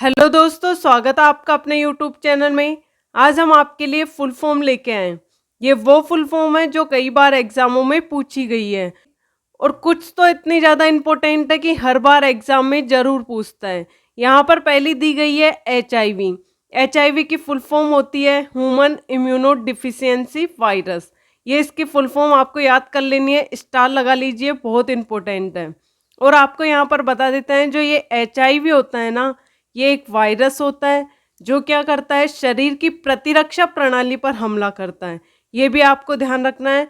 Hello दोस्तों, स्वागत है आपका अपने यूट्यूब चैनल में। आज हम आपके लिए फुल फॉर्म लेके आए हैं। ये वो फुल फॉर्म है जो कई बार एग्जामों में पूछी गई है और कुछ तो इतनी ज़्यादा इम्पोर्टेंट है कि हर बार एग्जाम में ज़रूर पूछता है। यहाँ पर पहली दी गई है HIV। HIV की फुल फॉर्म होती है ह्यूमन इम्यूनो डिफिशियंसी वायरस। ये इसकी फुल फॉर्म आपको याद कर लेनी है, स्टार लगा लीजिए, बहुत इंपॉर्टेंट है। और आपको यहाँ पर बता देते हैं जो ये HIV होता है ना, ये एक वायरस होता है जो क्या करता है, शरीर की प्रतिरक्षा प्रणाली पर हमला करता है। ये भी आपको ध्यान रखना है।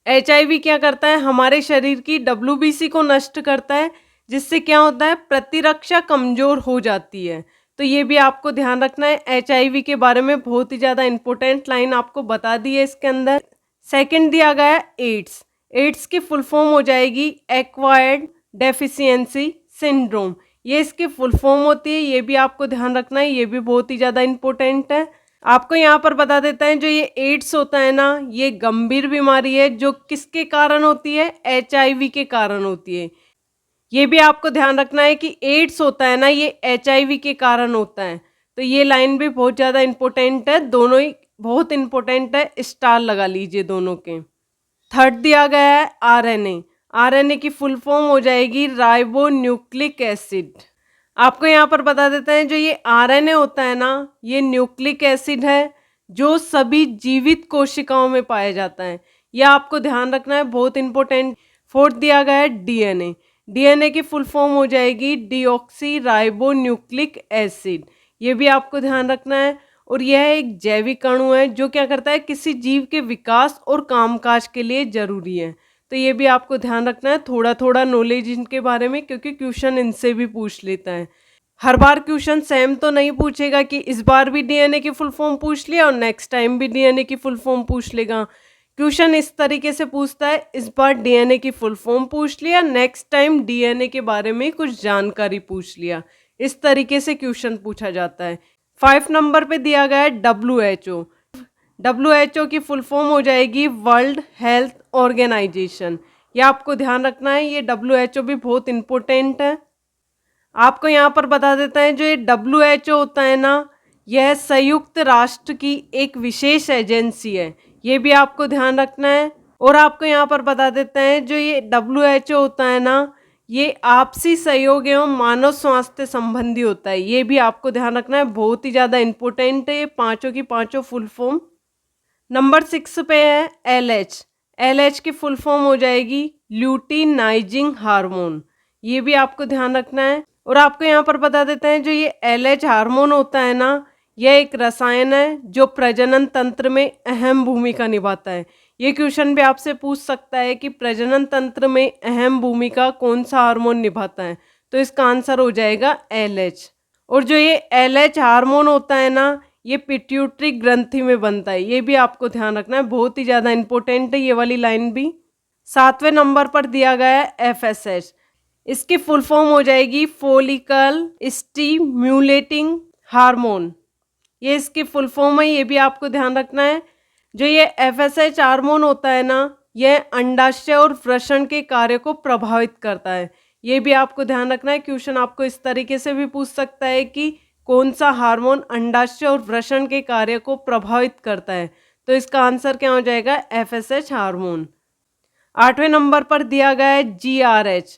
HIV क्या करता है, हमारे शरीर की WBC को नष्ट करता है, जिससे क्या होता है, प्रतिरक्षा कमजोर हो जाती है। तो ये भी आपको ध्यान रखना है। HIV के बारे में बहुत ही ज़्यादा इंपॉर्टेंट लाइन आपको बता दी है इसके अंदर। सेकंड दिया गया है एड्स। एड्स की फुल फॉर्म हो जाएगी एक्वायर्ड डेफिशिएंसी सिंड्रोम। ये इसकी फुल फॉर्म होती है, ये भी आपको ध्यान रखना है, ये भी बहुत ही ज़्यादा इंपॉर्टेंट है। आपको यहाँ पर बता देता है जो ये एड्स होता है ना, ये गंभीर बीमारी है जो किसके कारण होती है, HIV के कारण होती है। ये भी आपको ध्यान रखना है कि एड्स होता है ना, ये HIV के कारण होता है। तो ये लाइन भी बहुत ज़्यादा इंपॉर्टेंट है, दोनों ही बहुत इंपॉर्टेंट है, स्टार लगा लीजिए दोनों के। थर्ड दिया गया है RNA। RNA की फुल फॉर्म हो जाएगी राइबो न्यूक्लिक एसिड। आपको यहाँ पर बता देते हैं जो ये RNA होता है ना, ये न्यूक्लिक एसिड है जो सभी जीवित कोशिकाओं में पाया जाता है। यह आपको ध्यान रखना है, बहुत इंपॉर्टेंट। फोर्थ दिया गया है DNA। DNA की फुल फॉर्म हो जाएगी डीऑक्सी राइबो न्यूक्लिक एसिड। ये भी आपको ध्यान रखना है। और यह एक जैविक अणु है जो क्या करता है, किसी जीव के विकास और कामकाज के लिए जरूरी है। तो ये भी आपको ध्यान रखना है, थोड़ा थोड़ा नॉलेज इनके बारे में, क्योंकि क्वेश्चन इनसे भी पूछ लेता है। हर बार क्वेश्चन सेम तो नहीं पूछेगा कि इस बार भी DNA की फुल फॉर्म पूछ लिया और नेक्स्ट टाइम भी DNA की फुल फॉर्म पूछ लेगा। क्वेश्चन इस तरीके से पूछता है, इस बार DNA की फुल फॉर्म पूछ लिया, नेक्स्ट टाइम DNA के बारे में कुछ जानकारी पूछ लिया। इस तरीके से क्वेश्चन पूछा जाता है। 5 नंबर पे दिया गया है WHO। WHO की फुल फॉर्म हो जाएगी वर्ल्ड हेल्थ ऑर्गेनाइजेशन। ये आपको ध्यान रखना है, ये WHO भी बहुत इंपॉर्टेंट है। आपको यहाँ पर बता देता है जो ये WHO होता है ना, यह संयुक्त राष्ट्र की एक विशेष एजेंसी है। ये भी आपको ध्यान रखना है। और आपको यहाँ पर बता देते हैं जो ये WHO होता है ना, ये आपसी सहयोग एवं मानव स्वास्थ्य संबंधी होता है। ये भी आपको ध्यान रखना है, बहुत ही ज़्यादा इंपॉर्टेंट है ये पांचों की पांचों फुल फॉर्म। नंबर 6 पे है LH। LH की फुल फॉर्म हो जाएगी ल्यूटिनाइजिंग हार्मोन। ये भी आपको ध्यान रखना है। और आपको यहाँ पर बता देते हैं जो ये LH हार्मोन होता है ना, यह एक रसायन है जो प्रजनन तंत्र में अहम भूमिका निभाता है। ये क्वेश्चन भी आपसे पूछ सकता है कि प्रजनन तंत्र में अहम भूमिका कौन सा हार्मोन निभाता है, तो इसका आंसर हो जाएगा LH। और जो ये LH हार्मोन होता है ना, ये पिट्यूटरी ग्रंथि में बनता है। ये भी आपको ध्यान रखना है, बहुत ही ज़्यादा इंपॉर्टेंट है ये वाली लाइन भी। 7वें नंबर पर दिया गया है FSH। इसकी फुल फॉर्म हो जाएगी फॉलिकल स्टिम्युलेटिंग हार्मोन। ये इसकी फुल फॉर्म है, ये भी आपको ध्यान रखना है। जो ये FSH हार्मोन होता है ना, यह अंडाशय और वृषण के कार्य को प्रभावित करता है। ये भी आपको ध्यान रखना है, क्वेश्चन आपको इस तरीके से भी पूछ सकता है कि कौन सा हार्मोन अंडाशय और वृषण के कार्य को प्रभावित करता है, तो इसका आंसर क्या हो जाएगा, FSH हार्मोन। 8वें नंबर पर दिया गया है GRH।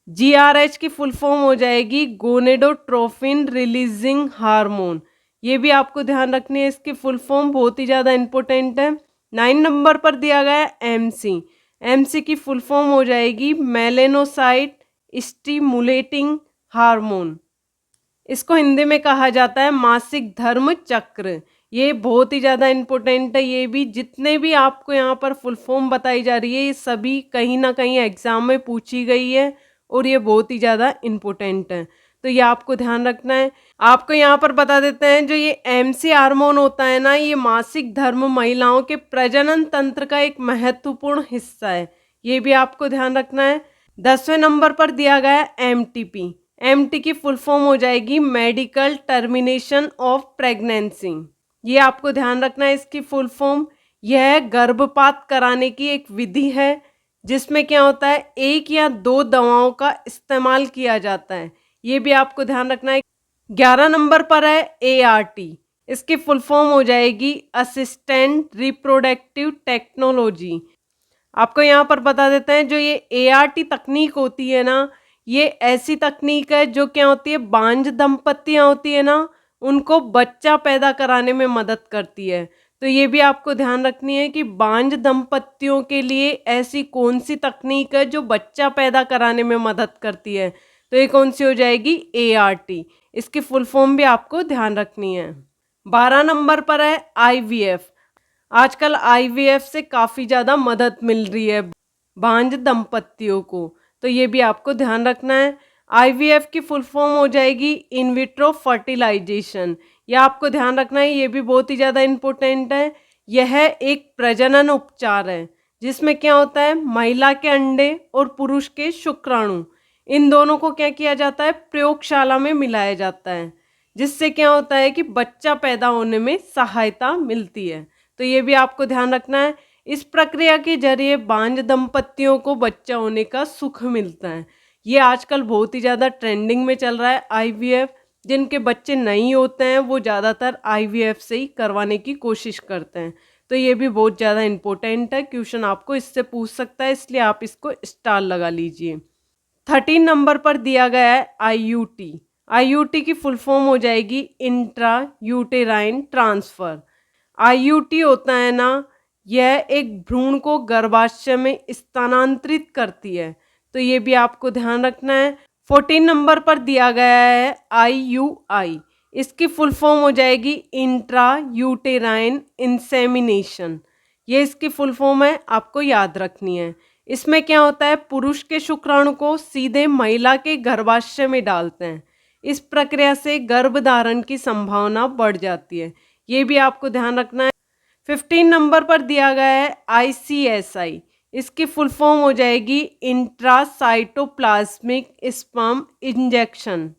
GRH की फुल फॉर्म हो जाएगी गोनेडोट्रोफिन रिलीजिंग हार्मोन। ये भी आपको ध्यान रखनी है, इसकी फुल फॉर्म बहुत ही ज़्यादा इंपॉर्टेंट है। 9 नंबर पर दिया गया है MC। MC की फुल फॉर्म हो जाएगी मेलेनोसाइट स्टिमुलेटिंग हार्मोन। इसको हिंदी में कहा जाता है मासिक धर्म चक्र। ये बहुत ही ज़्यादा इंपॉर्टेंट है। ये भी जितने भी आपको यहाँ पर फुल फॉर्म बताई जा रही है, ये सभी कहीं ना कहीं एग्जाम में पूछी गई है और ये बहुत ही ज़्यादा इंपॉर्टेंट है, तो ये आपको ध्यान रखना है। आपको यहाँ पर बता देते हैं जो ये MC हार्मोन होता है ना, ये मासिक धर्म महिलाओं के प्रजनन तंत्र का एक महत्वपूर्ण हिस्सा है। ये भी आपको ध्यान रखना है। 10वें नंबर पर दिया गया है MTP। MT की फुल फॉर्म हो जाएगी मेडिकल टर्मिनेशन ऑफ प्रेगनेंसी। ये आपको ध्यान रखना है, इसकी फुल फॉर्म। यह गर्भपात कराने की एक विधि है जिसमें क्या होता है, 1 या 2 दवाओं का इस्तेमाल किया जाता है। ये भी आपको ध्यान रखना है। 11 नंबर पर है ART। इसकी फुल फॉर्म हो जाएगी असिस्टेंट रिप्रोडक्टिव टेक्नोलॉजी। आपको यहाँ पर बता देते हैं, जो ये ART तकनीक होती है ना, ये ऐसी तकनीक है जो क्या होती है, बांझ दंपतियां होती है ना, उनको बच्चा पैदा कराने में मदद करती है। तो ये भी आपको ध्यान रखनी है कि बांझ दंपतियों के लिए ऐसी कौन सी तकनीक है जो बच्चा पैदा कराने में मदद करती है। तो ये कौन सी हो जाएगी, ART। इसकी फुल फॉर्म भी आपको ध्यान रखनी है। 12 नंबर पर है IVF। आजकल IVF से काफ़ी ज़्यादा मदद मिल रही है बांझ दंपतियों को, तो ये भी आपको ध्यान रखना है। IVF की फुल फॉर्म हो जाएगी इन विट्रो फर्टिलाइजेशन। यह आपको ध्यान रखना है, ये भी बहुत ही ज़्यादा इम्पोर्टेंट है। यह एक प्रजनन उपचार है जिसमें क्या होता है, महिला के अंडे और पुरुष के शुक्राणु, इन दोनों को क्या किया जाता है, प्रयोगशाला में मिलाया जाता है, जिससे क्या होता है कि बच्चा पैदा होने में सहायता मिलती है। तो ये भी आपको ध्यान रखना है। इस प्रक्रिया के जरिए बांझ दंपतियों को बच्चा होने का सुख मिलता है। ये आजकल बहुत ही ज़्यादा ट्रेंडिंग में चल रहा है IVF। जिनके बच्चे नहीं होते हैं वो ज़्यादातर IVF से ही करवाने की कोशिश करते हैं। तो ये भी बहुत ज़्यादा इम्पोर्टेंट है, क्वेश्चन आपको इससे पूछ सकता है, इसलिए आप इसको स्टार लगा लीजिए। 13 नंबर पर दिया गया है IUT। IUT की फुल फॉर्म हो जाएगी इंट्रा यूटेराइन ट्रांसफ़र। IUT होता है ना, यह एक भ्रूण को गर्भाशय में स्थानांतरित करती है। तो ये भी आपको ध्यान रखना है। 14 नंबर पर दिया गया है IUI। इसकी फुल फॉर्म हो जाएगी इंट्रा यूटेराइन इंसेमिनेशन। ये इसकी फुल फॉर्म है, आपको याद रखनी है। इसमें क्या होता है, पुरुष के शुक्राणु को सीधे महिला के गर्भाशय में डालते हैं। इस प्रक्रिया से गर्भधारण की संभावना बढ़ जाती है। ये भी आपको ध्यान रखना है। 15 नंबर पर दिया गया है ICSI। इसकी फुल फॉर्म हो जाएगी इंट्रासाइटोप्लाज्मिक स्पर्म इंजेक्शन।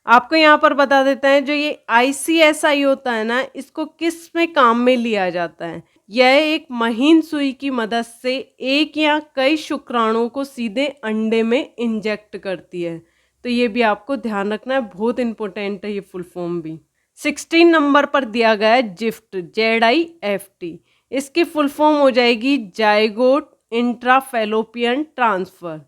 आपको यहाँ पर बता देते हैं, जो ये ICSI होता है ना, इसको किस में काम में लिया जाता है। यह एक महीन सुई की मदद से एक या कई शुक्राणुओं को सीधे अंडे में इंजेक्ट करती है। तो ये भी आपको ध्यान रखना है, बहुत इंपॉर्टेंट है ये फुल फॉर्म भी। 16 नंबर पर दिया गया है जिफ्ट, ZIFT। इसकी फुल फॉर्म हो जाएगी जाइगोट इंट्राफेलोपियन ट्रांसफ़र।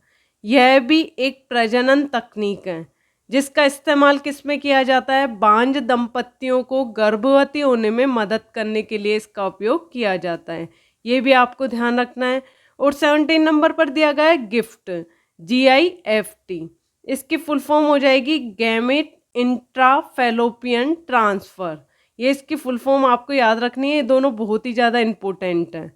यह भी एक प्रजनन तकनीक है जिसका इस्तेमाल किस में किया जाता है, बांझ दंपतियों को गर्भवती होने में मदद करने के लिए इसका उपयोग किया जाता है। ये भी आपको ध्यान रखना है। और 17 नंबर पर दिया गया है गिफ्ट, GIFT। इसकी फुल फॉर्म हो जाएगी गैमेट इंट्राफेलोपियन ट्रांसफ़र। ये इसकी फुल फॉर्म आपको याद रखनी है, ये दोनों बहुत ही ज़्यादा इम्पोर्टेंट हैं।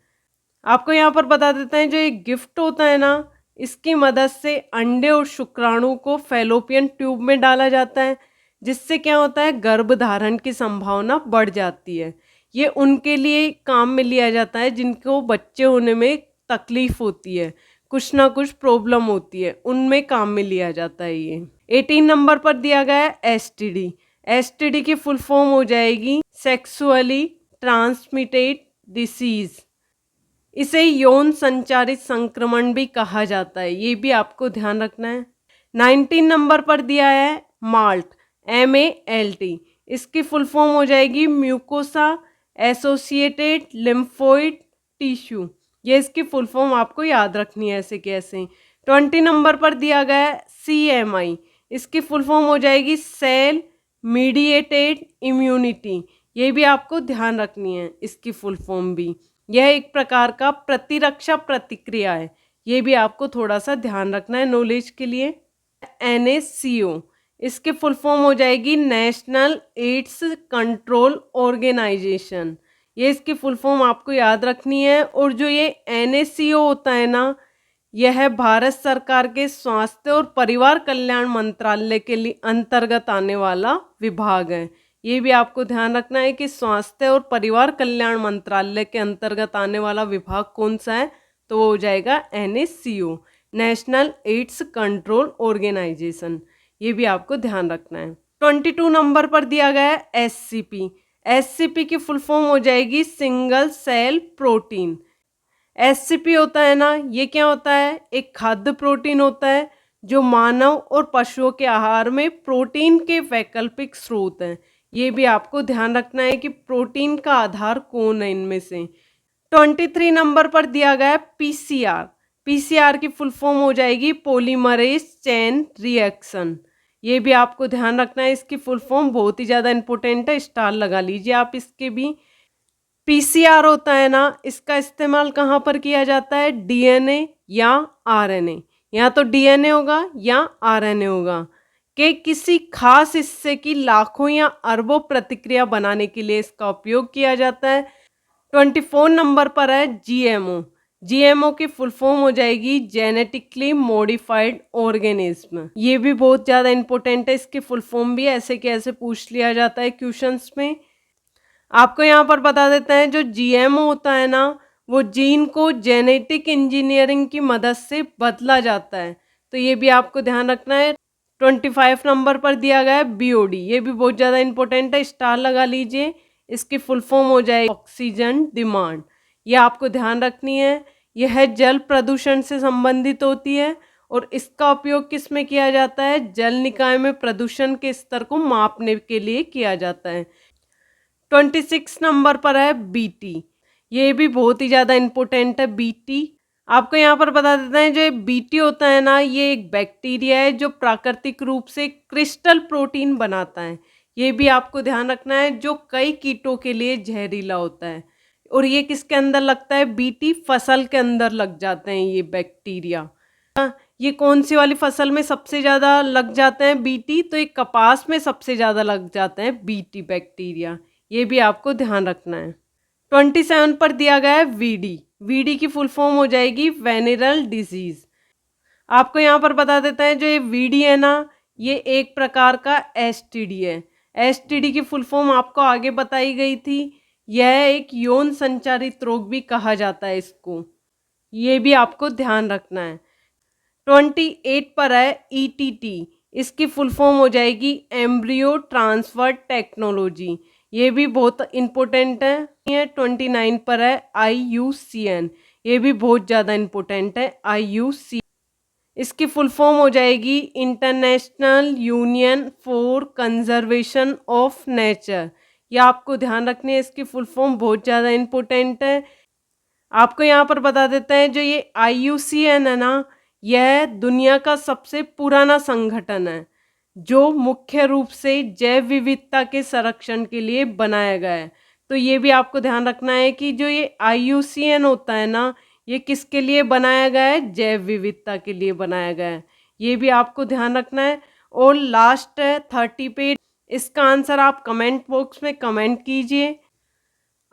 आपको यहाँ पर बता देते हैं, जो ये गिफ्ट होता है ना, इसकी मदद से अंडे और शुक्राणु को फैलोपियन ट्यूब में डाला जाता है, जिससे क्या होता है, गर्भधारण की संभावना बढ़ जाती है। ये उनके लिए काम में लिया जाता है जिनको बच्चे होने में तकलीफ होती है, कुछ ना कुछ प्रॉब्लम होती है, उनमें काम में लिया जाता है ये। 18 नंबर पर दिया गया है STD। STD की फुल फॉर्म हो जाएगी सेक्सुअली ट्रांसमिटेड डिसीज़। इसे यौन संचारित संक्रमण भी कहा जाता है, ये भी आपको ध्यान रखना है। 19 नंबर पर दिया है माल्ट, MALT। इसकी फुल फॉर्म हो जाएगी म्यूकोसा एसोसिएटेड लिम्फोइड टिश्यू। ये इसकी फुल फॉर्म आपको याद रखनी है ऐसे कैसे। 20 नंबर पर दिया गया है CMI। इसकी फुल फॉर्म हो जाएगी सेल मीडिएटेड इम्यूनिटी। ये भी आपको ध्यान रखनी है, इसकी फुल फॉर्म भी। यह एक प्रकार का प्रतिरक्षा प्रतिक्रिया है, ये भी आपको थोड़ा सा ध्यान रखना है नॉलेज के लिए। NACO। इसके फुल फॉर्म हो जाएगी नेशनल एड्स कंट्रोल ऑर्गेनाइजेशन। ये इसकी फुल फॉर्म आपको याद रखनी है। और जो ये NACO होता है ना, यह भारत सरकार के स्वास्थ्य और परिवार कल्याण मंत्रालय के लिए अंतर्गत आने वाला विभाग है। ये भी आपको ध्यान रखना है कि स्वास्थ्य और परिवार कल्याण मंत्रालय के अंतर्गत आने वाला विभाग कौन सा है, तो वो हो जाएगा NACO, National AIDS Control Organisation. ये भी आपको ध्यान रखना है। 22 नंबर पर दिया गया है SCP। SCP की फुल फॉर्म हो जाएगी सिंगल सेल प्रोटीन। SCP होता है ना, ये क्या होता है, एक खाद्य प्रोटीन होता है जो मानव और पशुओं के आहार में प्रोटीन के वैकल्पिक स्रोत हैं। ये भी आपको ध्यान रखना है कि प्रोटीन का आधार कौन है इनमें से। 23 नंबर पर दिया गया है पीसीआर। पीसीआर की फुल फॉर्म हो जाएगी पॉलीमरेज चेन रिएक्शन। ये भी आपको ध्यान रखना है, इसकी फुल फॉर्म बहुत ही ज़्यादा इंपॉर्टेंट है, स्टार लगा लीजिए आप इसके भी। पीसीआर होता है ना, इसका इस्तेमाल कहाँ पर किया जाता है? डीएनए या आरएनए, या तो डीएनए होगा या आरएनए होगा कि किसी खास हिस्से की लाखों या अरबों प्रतिक्रिया बनाने के लिए इसका उपयोग किया जाता है। 24 नंबर पर है जीएमओ। जीएमओ की फुल फॉर्म हो जाएगी जेनेटिकली मॉडिफाइड ऑर्गेनिज्म। ये भी बहुत ज़्यादा इंपॉर्टेंट है, इसकी फुल फॉर्म भी ऐसे के ऐसे पूछ लिया जाता है क्वेश्चंस में। आपको यहाँ पर बता देते हैं, जो जीएमओ होता है ना, वो जीन को जेनेटिक इंजीनियरिंग की मदद से बदला जाता है, तो ये भी आपको ध्यान रखना है। 25 नंबर पर दिया गया है बीओडी। ये भी बहुत ज़्यादा इंपॉर्टेंट है, स्टार लगा लीजिए। इसकी फुल फॉर्म हो जाएगी ऑक्सीजन डिमांड। ये आपको ध्यान रखनी है। यह जल प्रदूषण से संबंधित होती है और इसका उपयोग किस में किया जाता है? जल निकाय में प्रदूषण के स्तर को मापने के लिए किया जाता है। 26 नंबर पर है बीटी। ये भी बहुत ही ज़्यादा इंपॉर्टेंट है बीटी। आपको यहाँ पर बता देते हैं, जो बीटी होता है ना, ये एक बैक्टीरिया है जो प्राकृतिक रूप से क्रिस्टल प्रोटीन बनाता है। ये भी आपको ध्यान रखना है, जो कई कीटों के लिए जहरीला होता है। और ये किसके अंदर लगता है? बीटी फसल के अंदर लग जाते हैं ये बैक्टीरिया। ये कौन सी वाली फसल में सबसे ज़्यादा लग जाते हैं बीटी? तो ये कपास में सबसे ज़्यादा लग जाते हैं बीटी बैक्टीरिया। ये भी आपको ध्यान रखना है। 27 पर दिया गया है वीडी। वीडी की फुल फॉर्म हो जाएगी वेनेरल डिजीज। आपको यहाँ पर बता देता है, जो ये वीडी है ना, ये एक प्रकार का एसटीडी है। एसटीडी की फुल फॉर्म आपको आगे बताई गई थी। यह एक यौन संचारित रोग भी कहा जाता है इसको। ये भी आपको ध्यान रखना है। 28 पर है ईटीटी। इसकी फुल फॉर्म हो जाएगी एम्ब्रियो ट्रांसफर टेक्नोलॉजी। ये भी बहुत इम्पोर्टेंट है। 29 पर है IUCN। ये भी बहुत ज़्यादा इम्पोर्टेंट है IUCN। इसकी फुल फॉर्म हो जाएगी international union for conservation of nature. ये आपको ध्यान रखनी है, इसकी फुल फॉर्म बहुत ज़्यादा इम्पोर्टेंट है। आपको यहाँ पर बता देते हैं, जो ये IUCN है ना, यह दुनिया का सबसे पुराना संगठन है जो मुख्य रूप से जैव विविधता के संरक्षण के लिए बनाया गया है। तो ये भी आपको ध्यान रखना है कि जो ये IUCN होता है ना, ये किसके लिए बनाया गया है? जैव विविधता के लिए बनाया गया है। ये भी आपको ध्यान रखना है। और लास्ट है 30 पे, इसका आंसर आप कमेंट बॉक्स में कमेंट कीजिए।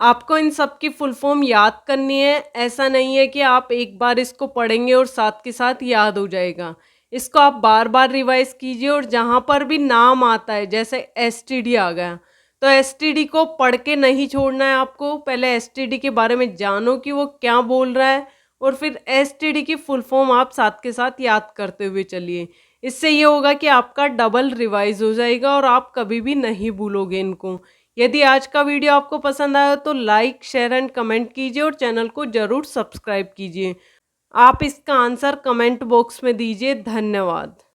आपको इन सब की फुल फॉर्म याद करनी है। ऐसा नहीं है कि आप एक बार इसको पढ़ेंगे और साथ के साथ याद हो जाएगा। इसको आप बार बार रिवाइज कीजिए, और जहाँ पर भी नाम आता है, जैसे एसटीडी आ गया, तो एसटीडी को पढ़ के नहीं छोड़ना है आपको। पहले एसटीडी के बारे में जानो कि वो क्या बोल रहा है, और फिर एसटीडी की फुल फॉर्म आप साथ के साथ याद करते हुए चलिए। इससे ये होगा कि आपका डबल रिवाइज हो जाएगा और आप कभी भी नहीं भूलोगे इनको। यदि आज का वीडियो आपको पसंद आया तो लाइक, शेयर एंड कमेंट कीजिए और चैनल को ज़रूर सब्सक्राइब कीजिए। आप इसका आंसर कमेंट बॉक्स में दीजिए। धन्यवाद।